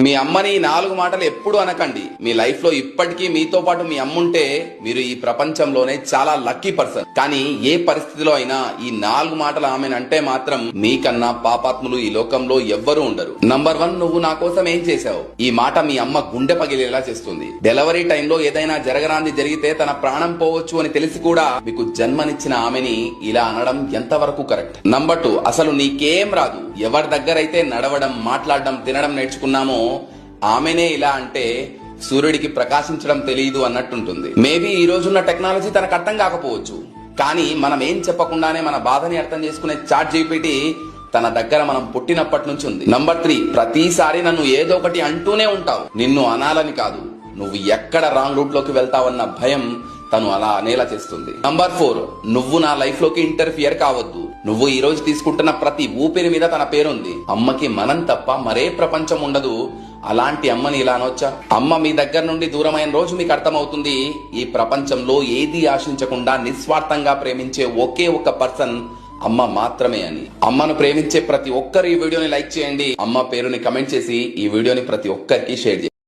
మీ అమ్మని ఈ 4 మాటలు ఎప్పుడు అనకండి. మీ లైఫ్ లో ఇప్పటికీ మీతో పాటు మీ అమ్ముంటే మీరు ఈ ప్రపంచంలోనే చాలా లక్కీ పర్సన్. కానీ ఏ పరిస్థితిలో అయినా ఈ 4 మాటలు ఆమెనంటే మాత్రం మీకన్నా పాపాత్ములు ఈ లోకంలో ఎవ్వరూ ఉండరు. నంబర్ 1, నువ్వు నా కోసం ఏం చేశావు. ఈ మాట మీ అమ్మ గుండె పగిలేలా చేస్తుంది. డెలివరీ టైంలో ఏదైనా జరగరాంది జరిగితే తన ప్రాణం పోవచ్చు అని తెలిసి కూడా మీకు జన్మనిచ్చిన ఆమెని ఇలా అనడం ఎంతవరకు కరెక్ట్. నంబర్ 2, అసలు నీకేం రాదు. ఎవరి దగ్గరైతే నడవడం, మాట్లాడడం, తినడం నేర్చుకున్నామో ఆమెనే ఇలా అంటే సూర్యుడికి ప్రకాశించడం తెలియదు అన్నట్టుంటుంది. మేబీ ఈ రోజున్న టెక్నాలజీ తనకు అర్థం కాకపోవచ్చు, కానీ మనం ఏం చెప్పకుండానే మన బాధని అర్థం చేసుకునే చాట్ జీపీటీ తన దగ్గర మనం పుట్టినప్పటి నుంచి ఉంది. నంబర్ 3, ప్రతిసారి నన్ను ఏదో ఒకటి అంటూనే ఉంటావు. నిన్ను అనాలని కాదు, నువ్వు ఎక్కడ రాంగ్ రూట్ లోకి వెళ్తావన్న భయం తను అలా అనేలా చేస్తుంది. నంబర్ 4, నువ్వు నా లైఫ్ లోకి ఇంటర్ఫియర్ కావద్దు. నువ్వు ఈ రోజు తీసుకుంటున్న ప్రతి ఊపిరి మీద తన పేరుంది. అమ్మకి మనం తప్ప మరే ప్రపంచం ఉండదు. అలాంటి అమ్మని ఇలా అనొచ్చా? అమ్మ మీ దగ్గర నుండి దూరమైన రోజు మీకు అర్థమవుతుంది ఈ ప్రపంచంలో ఏది ఆశించకుండా నిస్వార్థంగా ప్రేమించే ఒకే ఒక పర్సన్ అమ్మ మాత్రమే అని. అమ్మను ప్రేమించే ప్రతి ఒక్కరు ఈ వీడియోని లైక్ చేయండి. అమ్మ పేరుని కమెంట్ చేసి ఈ వీడియోని ప్రతి ఒక్కరికి షేర్ చేయండి.